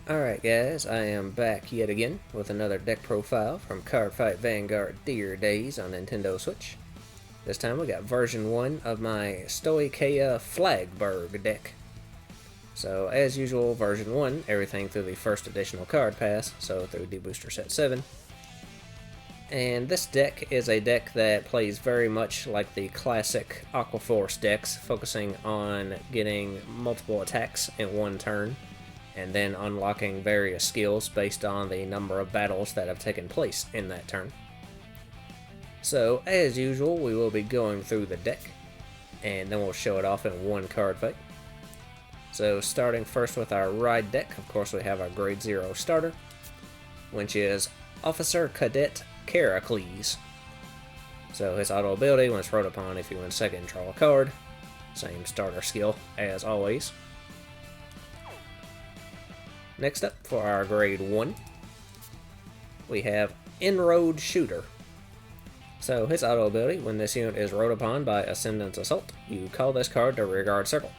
Alright guys, I am back yet again with another deck profile from Cardfight Vanguard Dear Days on Nintendo Switch. This time we got version 1 of my Stoicheia Flagburg deck. So as usual, version 1, everything through the first additional card pass, so through the booster set 7. And this deck is a deck that plays very much like the classic Aquaforce decks, focusing on getting multiple attacks in one turn, and then unlocking various skills based on the number of battles that have taken place in that turn. So, as usual, we will be going through the deck, and then we'll show it off in one card fight. So, starting first with our ride deck, of course we have our Grade 0 starter, which is Officer Cadet Characles. So, his auto ability, when it's rode upon, if you win second, draw a card. Same starter skill as always. Next up, for our Grade 1, we have Inroad Shooter. So his auto ability, when this unit is rode upon by Ascendant's Assault, you call this card to Rearguard Circle.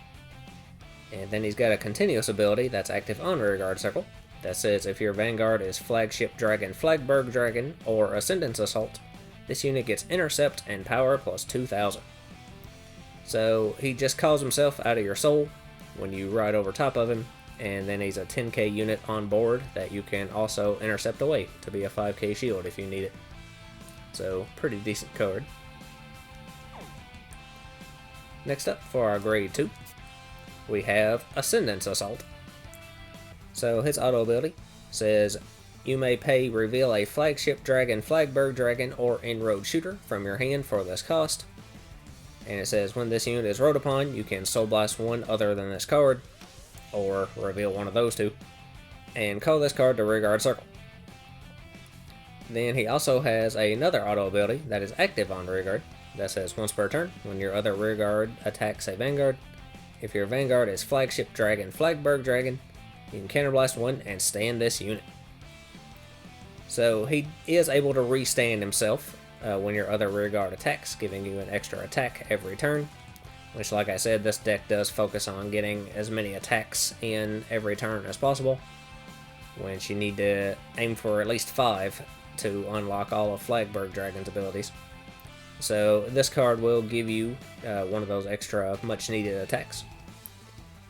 And then he's got a continuous ability that's active on Rearguard Circle, that says if your Vanguard is Flagship Dragon, Flagburg Dragon, or Ascendant's Assault, this unit gets Intercept and Power plus 2,000. So he just calls himself out of your soul when you ride over top of him, and then he's a 10k unit on board that you can also intercept away to be a 5k shield if you need it. So, pretty decent card. Next up, for our Grade 2, we have Ascendant's Assault. So his auto ability says, you may reveal a Flagship Dragon, Flagburg Dragon, or Inroad Shooter from your hand for this cost. And it says, when this unit is rode upon, you can Soul Blast one other than this card, or reveal one of those two, and call this card to Rearguard Circle. Then he also has another auto ability that is active on Rearguard that says once per turn, when your other Rearguard attacks a Vanguard, if your Vanguard is Flagship Dragon, Flagburg Dragon, you can counterblast one and stand this unit. So he is able to restand himself when your other Rearguard attacks, giving you an extra attack every turn. Which, like I said, this deck does focus on getting as many attacks in every turn as possible, which you need to aim for at least 5 to unlock all of Flagburg Dragon's abilities. So this card will give you one of those extra much needed attacks.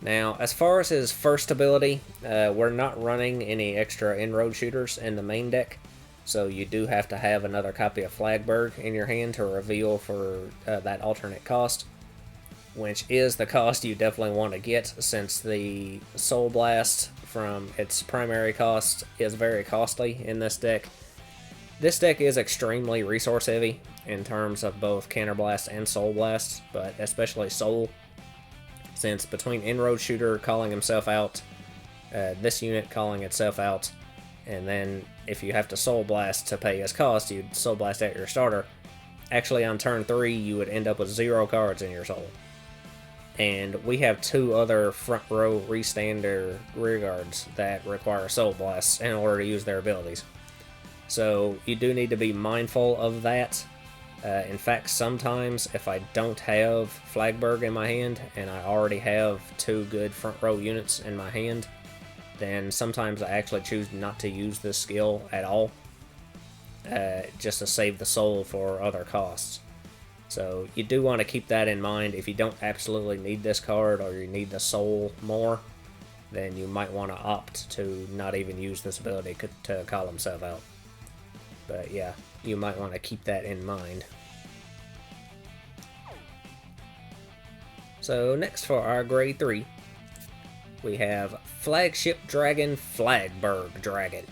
Now, as far as his first ability, we're not running any extra inroad shooters in the main deck, so you do have to have another copy of Flagburg in your hand to reveal for that alternate cost, which is the cost you definitely want to get, since the Soul Blast from its primary cost is very costly in this deck. This deck is extremely resource heavy in terms of both Counterblast and Soul Blast, but especially Soul, since between Inroad Shooter calling himself out, this unit calling itself out, and then if you have to Soul Blast to pay his cost, you'd Soul Blast out your starter. Actually, on turn 3, you would end up with 0 cards in your soul. And we have 2 other front row restander rearguards that require Soul Blasts in order to use their abilities. So you do need to be mindful of that. In fact, sometimes if I don't have Flagburg in my hand and I already have 2 good front row units in my hand, then sometimes I actually choose not to use this skill at all, just to save the soul for other costs. So you do want to keep that in mind. If you don't absolutely need this card, or you need the soul more, then you might want to opt to not even use this ability to call himself out. But yeah, you might want to keep that in mind. So next, for our Grade 3, we have Flagship Dragon, Flagburg Dragon.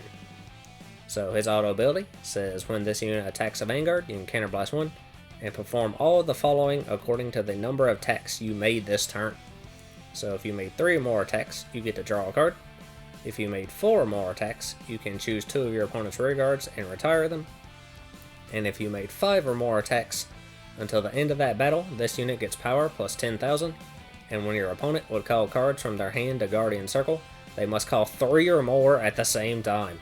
So his auto ability says when this unit attacks a Vanguard, you can counterblast one, and perform all of the following according to the number of attacks you made this turn. So if you made 3 or more attacks, you get to draw a card. If you made 4 or more attacks, you can choose 2 of your opponent's rearguards and retire them. And if you made 5 or more attacks, until the end of that battle, this unit gets power plus 10,000, and when your opponent would call cards from their hand to Guardian Circle, they must call 3 or more at the same time.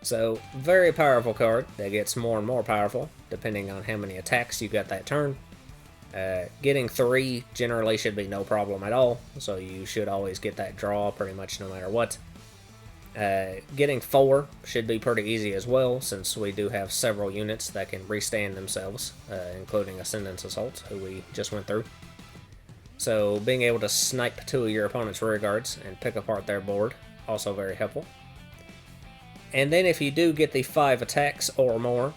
So, very powerful card that gets more and more powerful depending on how many attacks you got that turn. Getting 3 generally should be no problem at all, so you should always get that draw pretty much no matter what. Getting 4 should be pretty easy as well, since we do have several units that can restand themselves, including Ascendance Assault, who we just went through. So being able to snipe 2 of your opponent's rear guards and pick apart their board, also very helpful. And then if you do get the 5 attacks or more,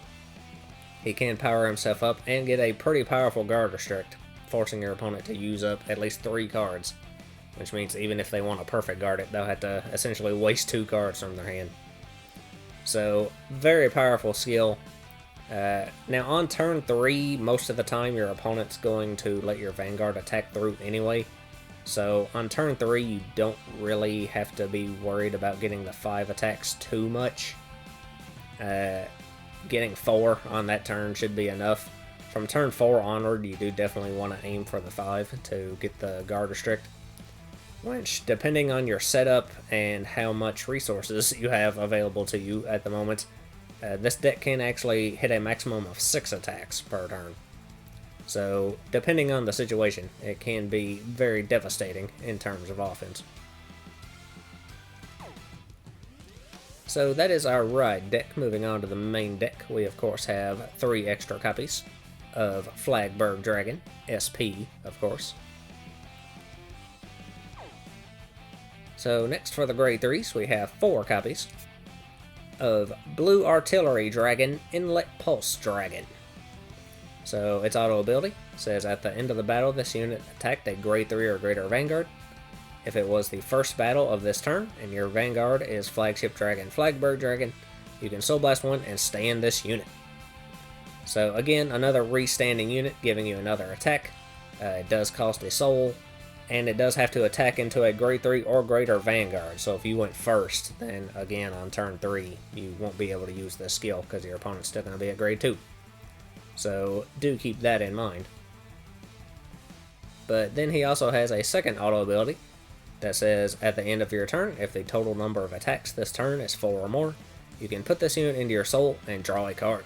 he can power himself up and get a pretty powerful guard restrict, forcing your opponent to use up at least 3 cards. Which means even if they want to perfect guard it, they'll have to essentially waste 2 cards from their hand. So, very powerful skill. Now on turn 3, most of the time your opponent's going to let your Vanguard attack through anyway. So on turn 3 you don't really have to be worried about getting the 5 attacks too much. Getting 4 on that turn should be enough. From turn 4 onward you do definitely want to aim for the 5 to get the guard restrict. Which, depending on your setup and how much resources you have available to you at the moment, this deck can actually hit a maximum of 6 attacks per turn. So, depending on the situation, it can be very devastating in terms of offense. So that is our ride deck. Moving on to the main deck, we of course have 3 extra copies of Flagburg Dragon, SP of course. So next for the grade 3s, we have 4 copies of Blue Artillery Dragon, Inlet Pulse Dragon. So its auto ability says at the end of the battle, this unit attacked a grade 3 or greater Vanguard. If it was the first battle of this turn, and your Vanguard is Flagship Dragon Flagburg Dragon, you can Soul Blast 1 and stand this unit. So again, another restanding unit, giving you another attack. It does cost a soul. And it does have to attack into a grade 3 or greater Vanguard. So if you went first, then again on turn 3, you won't be able to use this skill because your opponent's still going to be at grade 2. So do keep that in mind. But then he also has a second auto ability that says at the end of your turn, if the total number of attacks this turn is 4 or more, you can put this unit into your soul and draw a card.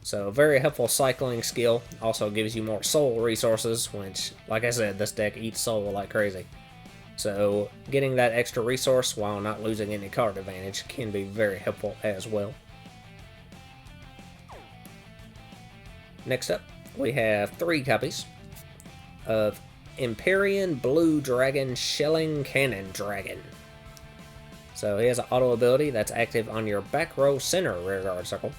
So very helpful cycling skill, also gives you more soul resources, which, like I said, this deck eats soul like crazy. So getting that extra resource while not losing any card advantage can be very helpful as well. Next up, we have 3 copies of Empyrean Blue Dragon Shelling Cannon Dragon. So he has an auto ability that's active on your back row center rearguard circle.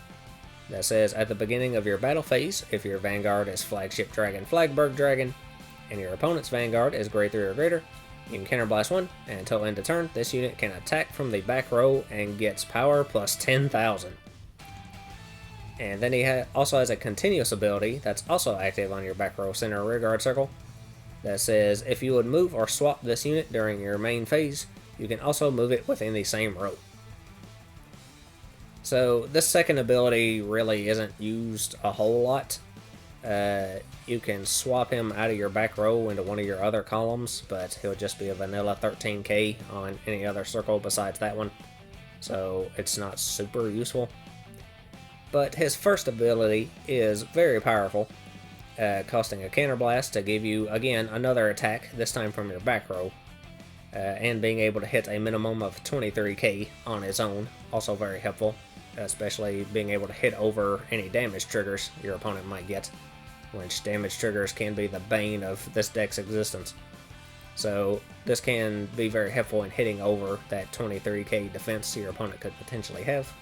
That says, at the beginning of your battle phase, if your Vanguard is Flagship Dragon Flagburg Dragon, and your opponent's Vanguard is grade 3 or greater, you can counterblast 1, and until end of turn, this unit can attack from the back row and gets power plus 10,000. And then he also has a continuous ability that's also active on your back row center rearguard circle. That says, if you would move or swap this unit during your main phase, you can also move it within the same row. So this second ability really isn't used a whole lot. You can swap him out of your back row into one of your other columns, but he'll just be a vanilla 13k on any other circle besides that one. So it's not super useful. But his first ability is very powerful, costing a counterblast to give you, again, another attack, this time from your back row. And being able to hit a minimum of 23k on his own, also very helpful. Especially being able to hit over any damage triggers your opponent might get, which damage triggers can be the bane of this deck's existence. So this can be very helpful in hitting over that 23k defense your opponent could potentially have.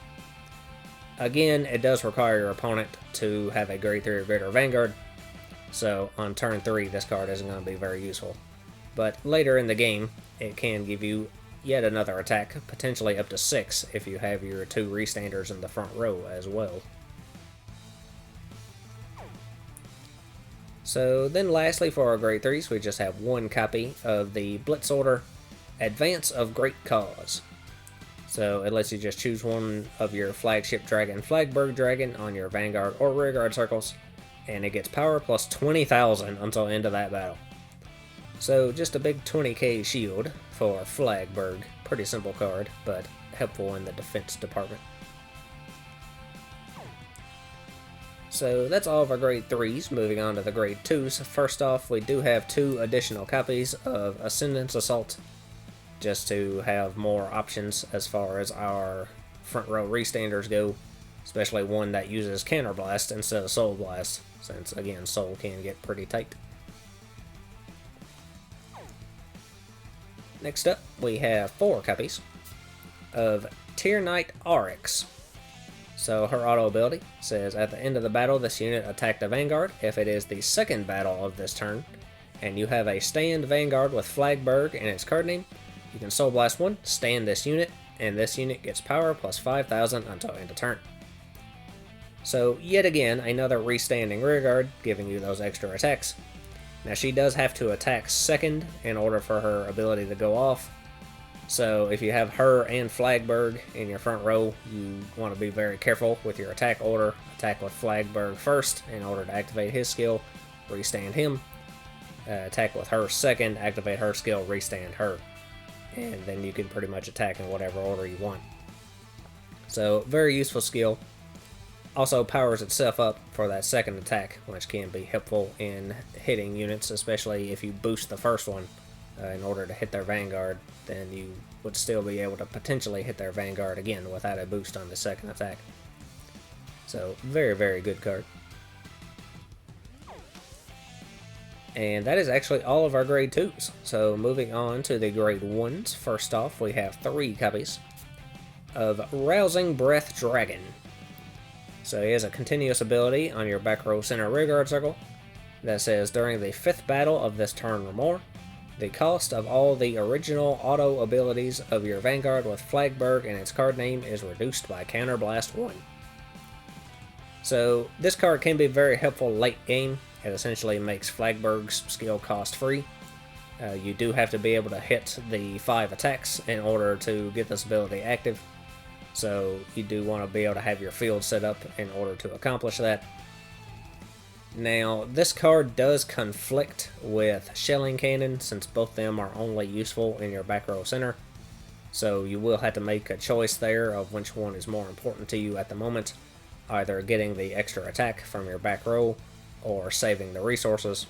Again, it does require your opponent to have a grade 3 or greater Vanguard, so on turn 3 this card isn't going to be very useful. But later in the game, it can give you yet another attack, potentially up to 6 if you have your 2 restanders in the front row as well. So then lastly for our grade 3s, we just have 1 copy of the Blitz Order Advance of Great Cause. So it lets you just choose one of your Flagship Dragon Flagburg Dragon on your Vanguard or Rearguard circles, and it gets power plus 20,000 until end of that battle. So just a big 20k shield for Flagburg. Pretty simple card, but helpful in the defense department. So that's all of our grade 3s. Moving on to the grade 2s. First off, we do have 2 additional copies of Ascendance Assault. just to have more options as far as our front row restanders go, especially one that uses counterblast instead of soul blast, since again soul can get pretty tight. Next up, we have 4 copies of Tier Knight RX. So her auto ability says, at the end of the battle, this unit attacked a Vanguard. If it is the second battle of this turn, and you have a stand Vanguard with Flagburg in its card name, you can Soul Blast 1, stand this unit, and this unit gets power plus 5,000 until end of turn. So yet again, another restanding rearguard, giving you those extra attacks. Now she does have to attack second in order for her ability to go off. So if you have her and Flagburg in your front row, you want to be very careful with your attack order. Attack with Flagburg first in order to activate his skill, restand him. Attack with her second, activate her skill, restand her. And then you can pretty much attack in whatever order you want. So very useful skill. Also powers itself up for that second attack, which can be helpful in hitting units, especially if you boost the first one in order to hit their Vanguard. Then you would still be able to potentially hit their Vanguard again without a boost on the second attack. So very, very good card. And that is actually all of our grade 2s. So moving on to the grade 1s, first off we have 3 copies of Rousing Breath Dragon. So he has a continuous ability on your back row center rearguard circle that says, during the 5th battle of this turn or more, the cost of all the original auto abilities of your Vanguard with Flagburg in its card name is reduced by Counterblast 1. So this card can be very helpful late game. It essentially makes Flagburg's skill cost free. You do have to be able to hit the 5 attacks in order to get this ability active. So you do want to be able to have your field set up in order to accomplish that. Now, this card does conflict with Shelling Cannon, since both of them are only useful in your back row center. So you will have to make a choice there of which one is more important to you at the moment. Either getting the extra attack from your back row, or saving the resources,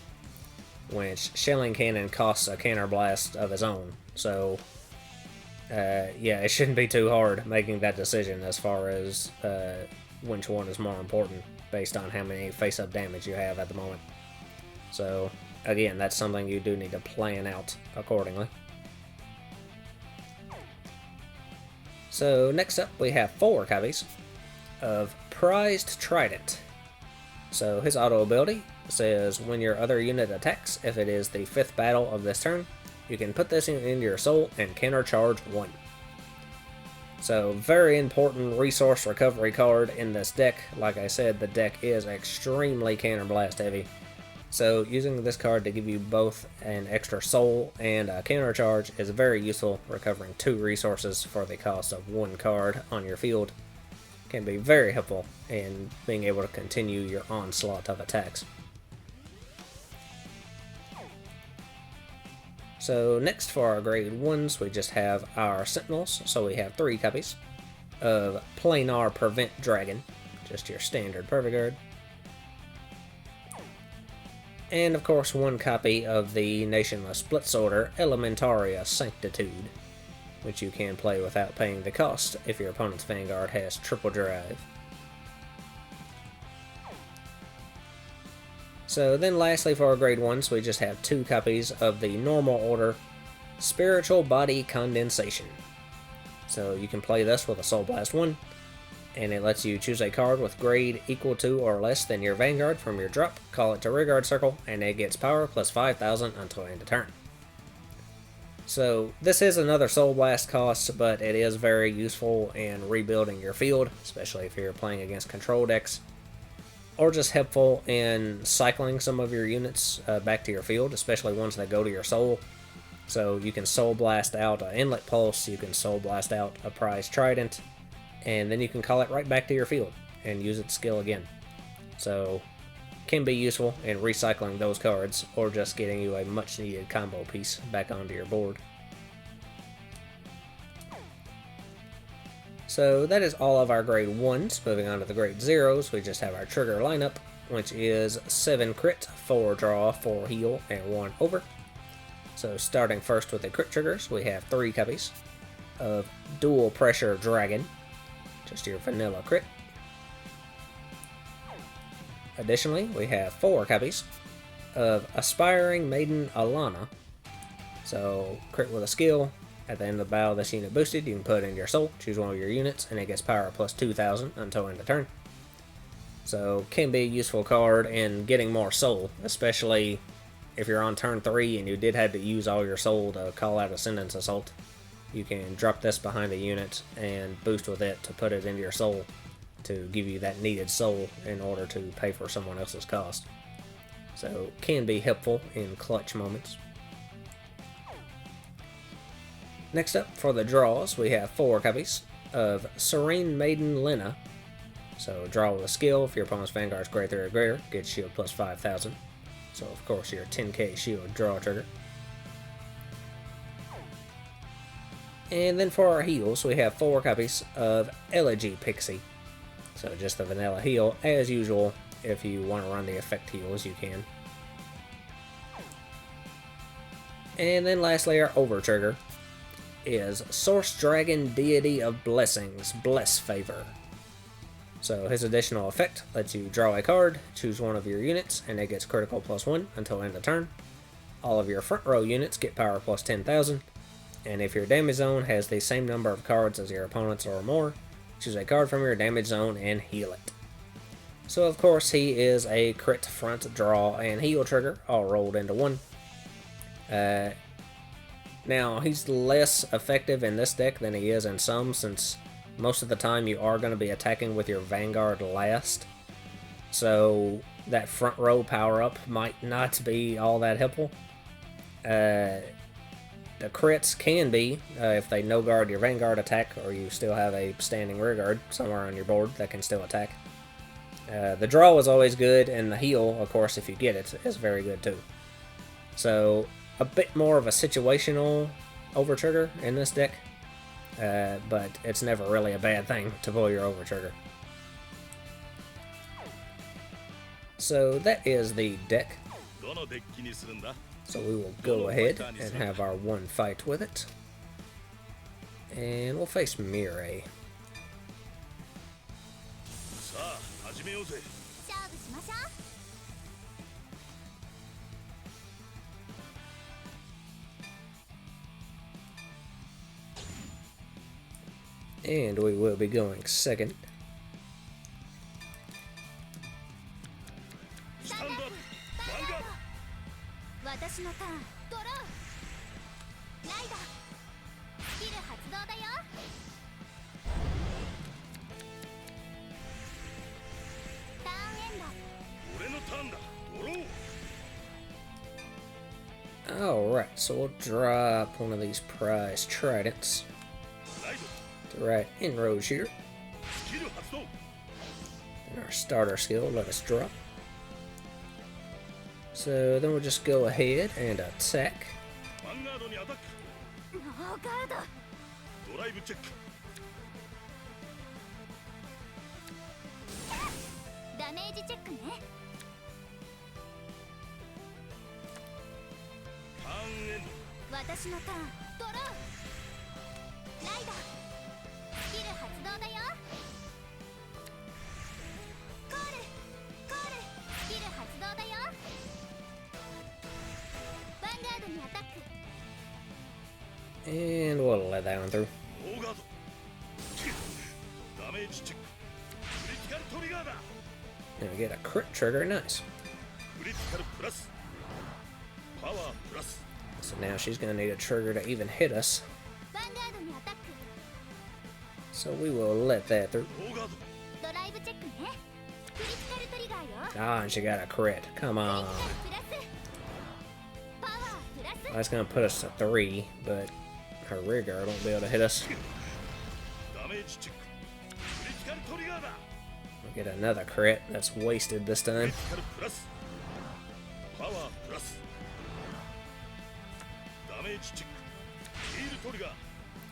which Shelling Cannon costs a counterblast of his own. So, yeah, it shouldn't be too hard making that decision as far as which one is more important, based on how many face-up damage you have at the moment. So, again, that's something you do need to plan out accordingly. So, next up we have 4 copies of Prized Trident. So, his auto ability says, when your other unit attacks, if it is the 5th battle of this turn, you can put this into your soul and countercharge 1. So, very important resource recovery card in this deck. Like I said, the deck is extremely counterblast heavy. So, using this card to give you both an extra soul and a countercharge is very useful. Recovering 2 resources for the cost of 1 card on your field can be very helpful in being able to continue your onslaught of attacks. So next for our grade 1s, we just have our Sentinels. So we have 3 copies of Planar Prevent Dragon, just your standard Perfect Guard. And of course 1 copy of the Nationless Splitsorter Elementaria Sanctitude, which you can play without paying the cost if your opponent's Vanguard has triple drive. So then lastly for our grade 1s, we just have 2 copies of the normal order Spiritual Body Condensation. So you can play this with a Soul Blast 1, and it lets you choose a card with grade equal to or less than your Vanguard from your drop, call it to rearguard circle, and it gets power plus 5,000 until end of turn. So this is another Soul Blast cost, but it is very useful in rebuilding your field, especially if you're playing against control decks, or just helpful in cycling some of your units back to your field, especially ones that go to your soul. So you can Soul Blast out an Inlet Pulse, you can Soul Blast out a Prized Trident, and then you can call it right back to your field and use its skill again. So can be useful in recycling those cards, or just getting you a much needed combo piece back onto your board. So that is all of our grade 1s. Moving on to the grade 0s, we just have our trigger lineup, which is 7 crit, 4 draw, 4 heal, and 1 over. So starting first with the crit triggers, we have 3 copies of Dual Pressure Dragon, just your vanilla crit. Additionally, we have 4 copies of Aspiring Maiden Alana. So crit with a skill. At the end of the battle, this unit boosted, you can put it in your soul, choose one of your units, and it gets power plus 2,000 until end of turn. So can be a useful card in getting more soul, especially if you're on turn 3 and you did have to use all your soul to call out Ascendance Assault. You can drop this behind the unit and boost with it to put it into your soul to give you that needed soul in order to pay for someone else's cost. So can be helpful in clutch moments. Next up for the draws, we have 4 copies of Serene Maiden Lena. So draw with a skill. If your opponent's Vanguard is greater or greater, get shield plus 5,000. So of course your 10k shield draw trigger. And then for our heals, we have 4 copies of Elegy Pixie. So just the vanilla heal, as usual. If you want to run the effect heals, you can. And then lastly, our over trigger is Source Dragon Deity of Blessings, Bless Favor. So his additional effect lets you draw a card, choose one of your units, and it gets critical plus 1 until end of turn. All of your front row units get power plus 10,000, and if your damage zone has the same number of cards as your opponent's or more, choose a card from your damage zone and heal it. So of course he is a crit, front, draw, and heal trigger all rolled into one. Now he's less effective in this deck than he is in some, since most of the time you are going to be attacking with your Vanguard last. So that front row power up might not be all that helpful. The crits can be if they no guard your Vanguard attack, or you still have a standing rear guard somewhere on your board that can still attack. The draw is always good, and the heal, of course, if you get it, is very good too. So a bit more of a situational over trigger in this deck. But it's never really a bad thing to pull your over trigger. So that is the deck. So we will go ahead and have our one fight with it. And we'll face Mirai. And we will be going second. Alright, so we'll drop one of these prize tridents. Right, inroad shooter. And our starter skill let us drop. So then we'll just go ahead and attack. And we'll let that one through. And we get a crit trigger, nice. So now she's going to need a trigger to even hit us. So we will let that through. Ah, and she got a crit. Come on. That's going to put us to 3, but her rear guard won't be able to hit us. We'll get another crit. That's wasted this time.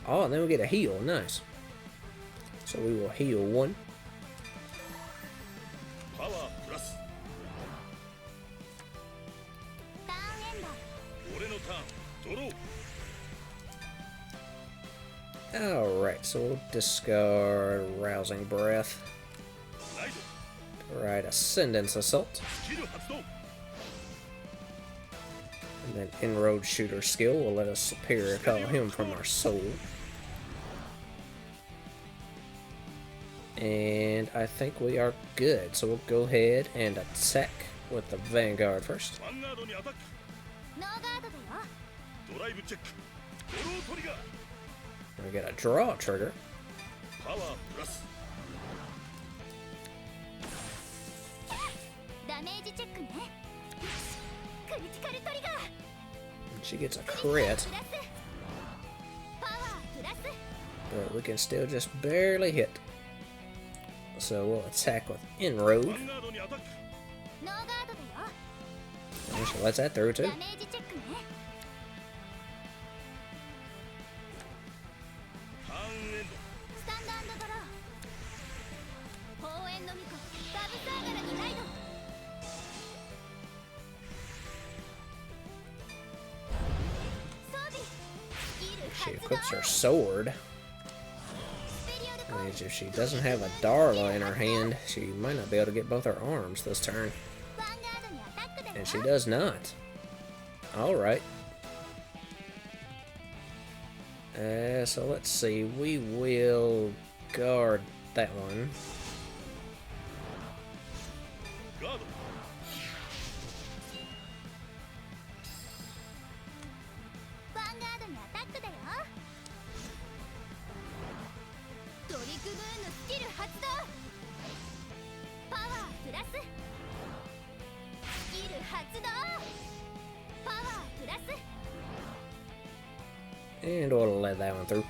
Oh, and then we get a heal. Nice. So we will heal 1. Alright, so we'll discard Rousing Breath. Right, Ascendance Assault. And then Inroad Shooter skill will let us Superior Call him from our soul. And I think we are good, so we'll go ahead and attack with the Vanguard first. We got a draw trigger. She gets a crit, but we can still just barely hit. So we'll attack with Inroad. And she lets that through too. She equips her sword. And if she doesn't have a Darla in her hand, she might not be able to get both her arms this turn. And she does not. Alright. So let's see. We will guard that one. And we'll let that one through.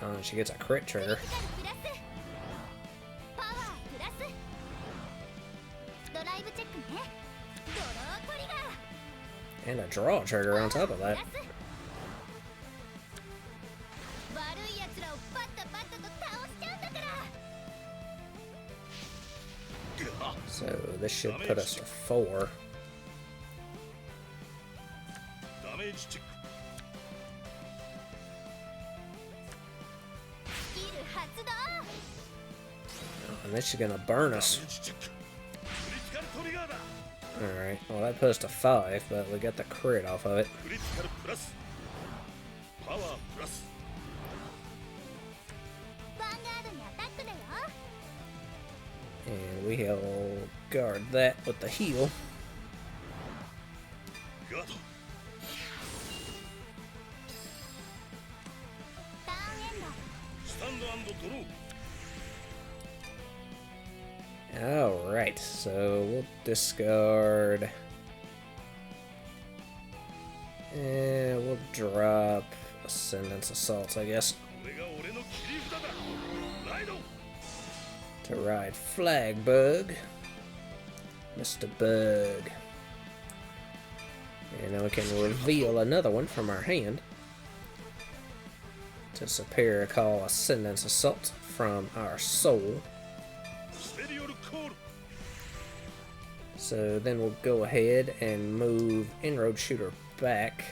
Oh, she gets a crit trigger. And a draw trigger on top of that. So this should put us to 4. And this is gonna burn us. Alright, well that put us to 5, but we got the crit off of it. And we'll guard that with the heal. Alright, so we'll discard. And we'll drop Ascendance Assaults, I guess. To ride Flagburg. Mr. Bug. And now we can reveal another one from our hand. To Superior Call Ascendance Assault from our soul. So then we'll go ahead and move Inroad Shooter back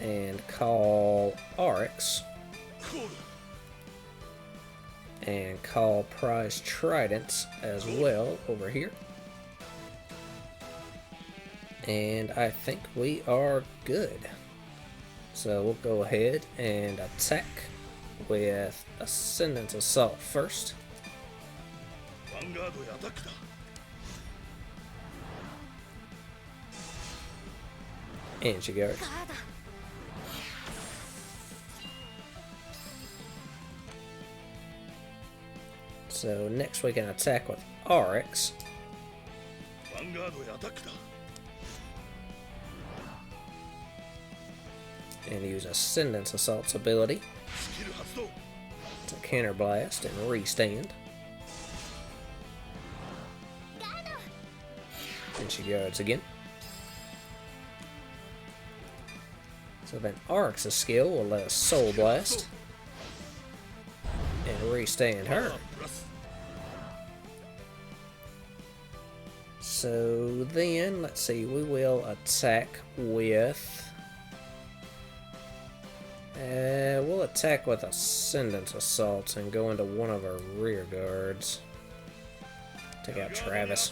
and call RX and call Prize Tridents as well over here. And I think we are good. So we'll go ahead and attack with Ascendance Assault first. And she goes. So next we can attack with RX. And use Ascendance Assault's ability to counterblast and restand. And she guards again. So then RX's skill will let us Soul Blast and restand her. So then, let's see, we will attack with... we'll attack with Ascendant Assault and go into one of our rear guards. Take out Travis.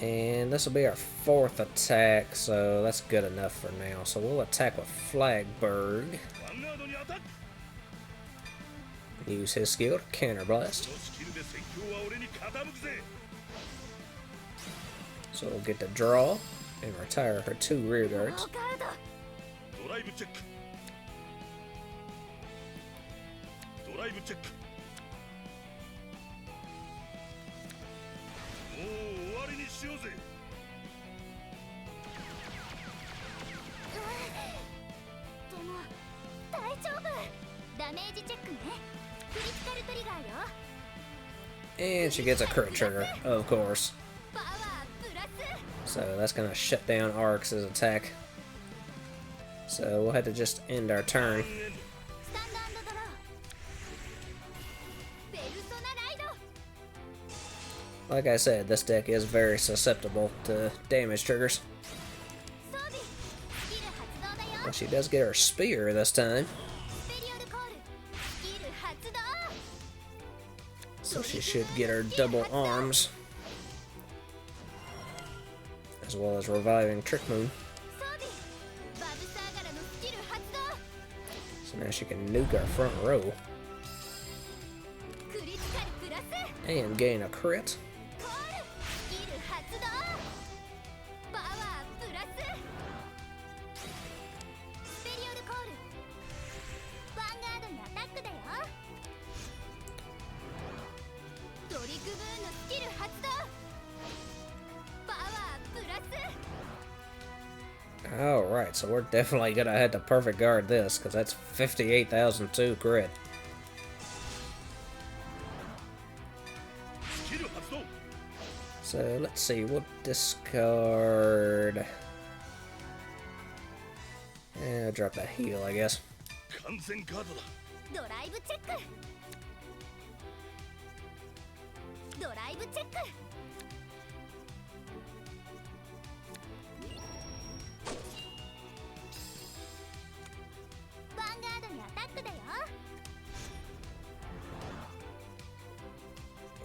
And this will be our 4th attack, so that's good enough for now. So we'll attack with Flagburg. Use his skill to counterblast. So we'll get to draw and retire her 2 rear guards. And she gets a crit trigger, of course. So that's gonna shut down Arx's attack. So we'll have to just end our turn. Like I said, this deck is very susceptible to damage triggers. But she does get her spear this time. So she should get her double arms. As well as reviving Trick Moon. So now she can nuke our front row. And gain a crit. Alright, so we're definitely gonna have to perfect guard this, because that's 58,002 crit. So let's see, we'll discard... I'll drop that heal, I guess.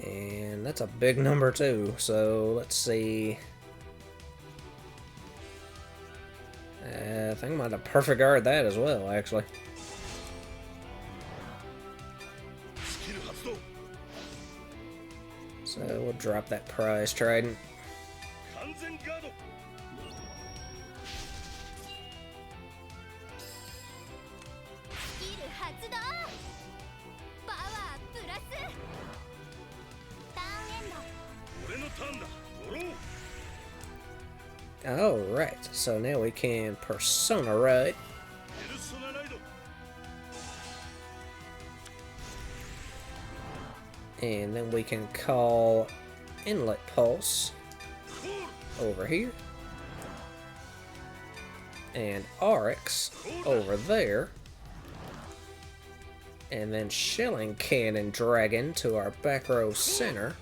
And that's a big number too, so let's see. I think I might have perfect guard that as well, actually. So we'll drop that prize trident. Alright, so now we can Persona Ride. And then we can call Inlet Pulse over here. And Arx over there. And then Shelling Cannon Dragon to our back row center.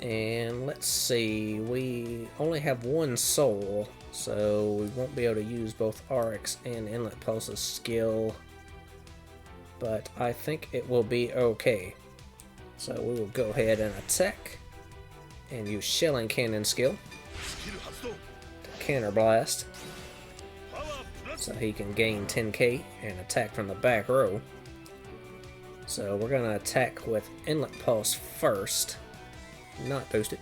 And let's see, we only have 1 soul, so we won't be able to use both Arx and Inlet Pulse's skill, but I think it will be okay. So we will go ahead and attack, and use Shelling Cannon skill to counterblast, so he can gain 10k and attack from the back row. So we're going to attack with Inlet Pulse first. Not boosted.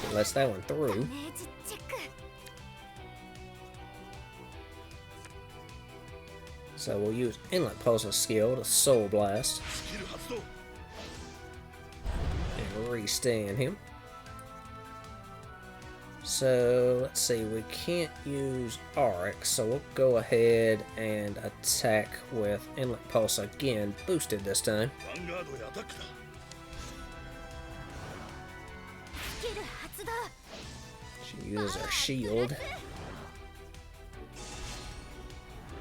She lets that one through. So we'll use Inlet Pulse's skill to Soul Blast. And re-stand him. So let's see, we can't use Arx, so we'll go ahead and attack with Inlet Pulse again, boosted this time. She uses her shield.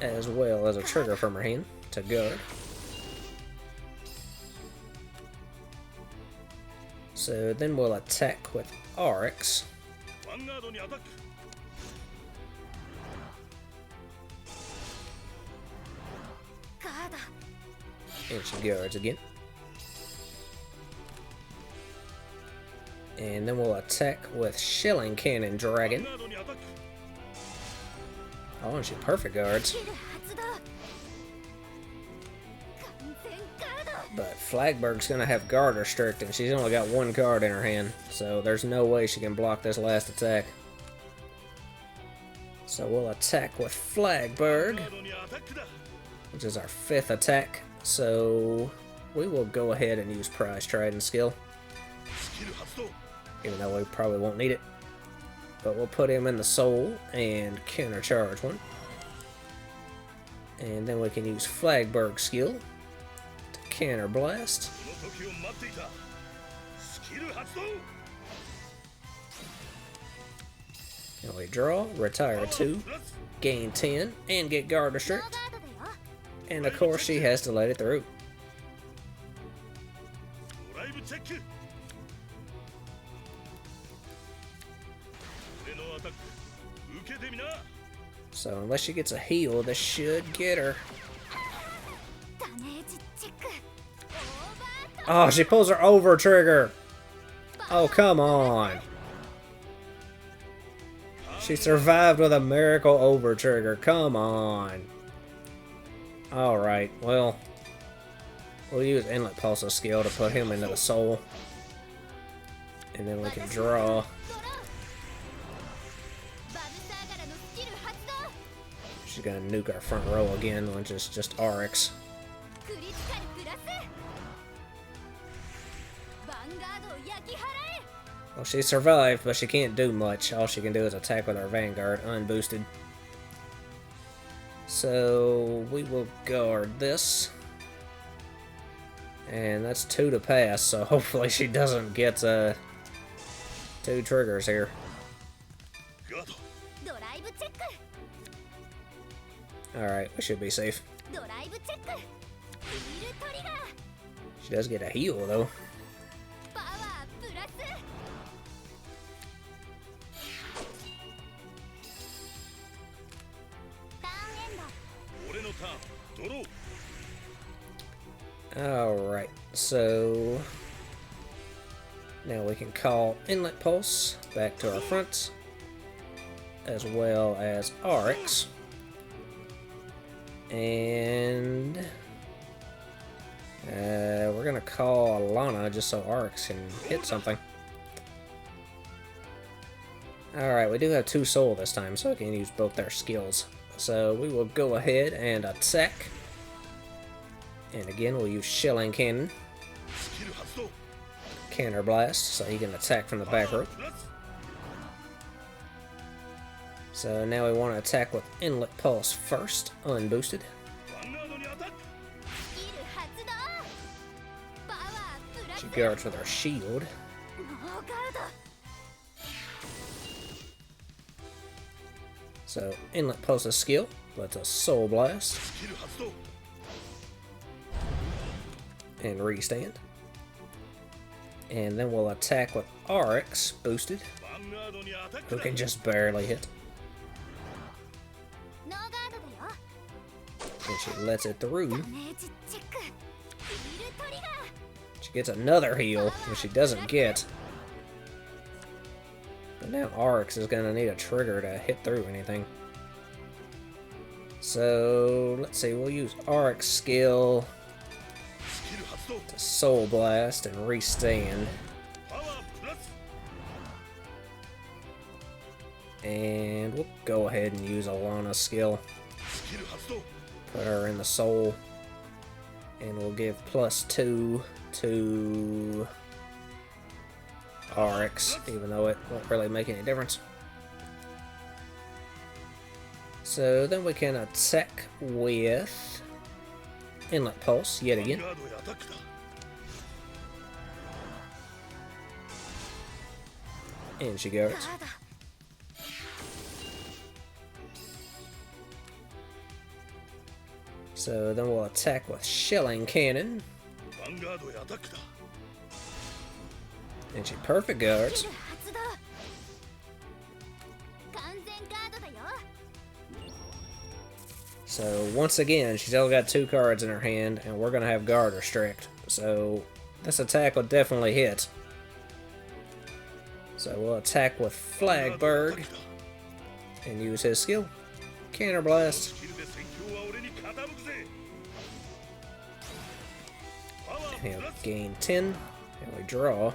as well as a trigger from her hand to guard. So then we'll attack with RX. And she guards again. And then we'll attack with Shelling Cannon Dragon. Oh, and she perfect guards. But Flagburg's gonna have guard restrict, and she's only got one card in her hand, so there's no way she can block this last attack. So we'll attack with Flagburg, which is our 5th attack. So we will go ahead and use Prize Trident skill, even though we probably won't need it. But we'll put him in the soul and countercharge one. And then we can use Flagburg skill to counter blast. And we draw, retire 2, gain 10, and get guard restrict. And of course she has to let it through. So unless she gets a heal, this should get her. Oh, she pulls her over trigger. Oh, come on. She survived with a miracle over trigger. Come on. Alright, well, we'll use Inlet Pulse's skill to put him into the soul. And then we can draw. She's gonna nuke our front row again, which is just RX. Well, she survived, but she can't do much. All she can do is attack with our Vanguard, unboosted. So we will guard this. And that's 2 to pass, so hopefully she doesn't get 2 triggers here. Alright, we should be safe. She does get a heal, though. Alright, so now we can call Inlet Pulse back to our fronts, as well as RX. And we're gonna call Alana just so RX can hit something. Alright, we do have 2 soul this time, so we can use both their skills. So we will go ahead and attack. And again, we'll use Shelling Cannon. Counter Blast, so he can attack from the back row. So now we want to attack with Inlet Pulse first, unboosted. She guards with her shield. So Inlet Pulse's skill, let's a Soul Blast. And restand. And then we'll attack with RX boosted, who can just barely hit. And she lets it through. She gets another heal, which she doesn't get. But now RX is going to need a trigger to hit through anything. So, let's see, we'll use RX skill to Soul Blast and restand. And we'll go ahead and use Alana's skill. Put her in the soul. And we'll give +2 to RX, even though it won't really make any difference. So then we can attack with Inlet Pulse yet again. And she guards. So then we'll attack with Shelling Cannon. And she perfect guards. So once again, she's only got 2 cards in her hand, and we're going to have guard restrict. So this attack will definitely hit. So we'll attack with Flagburg and use his skill. Counterblast. And he'll gain 10, and we draw.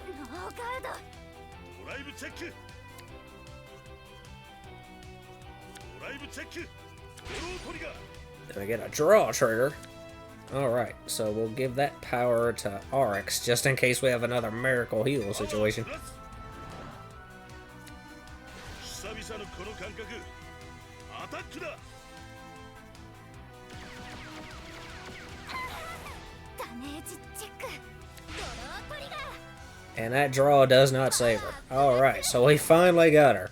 And we get a draw trigger. Alright, so we'll give that power to RX, just in case we have another miracle heal situation. And that draw does not save her. Alright, so we finally got her.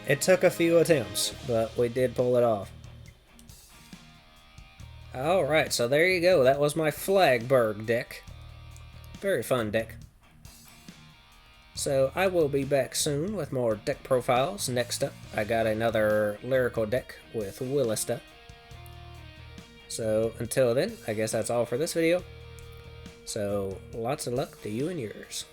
It took a few attempts, but we did pull it off. Alright, so there you go. That was my Flagburg deck. Very fun deck. So I will be back soon with more deck profiles. Next up, I got another lyrical deck with Willista. So until then, I guess that's all for this video. So lots of luck to you and yours.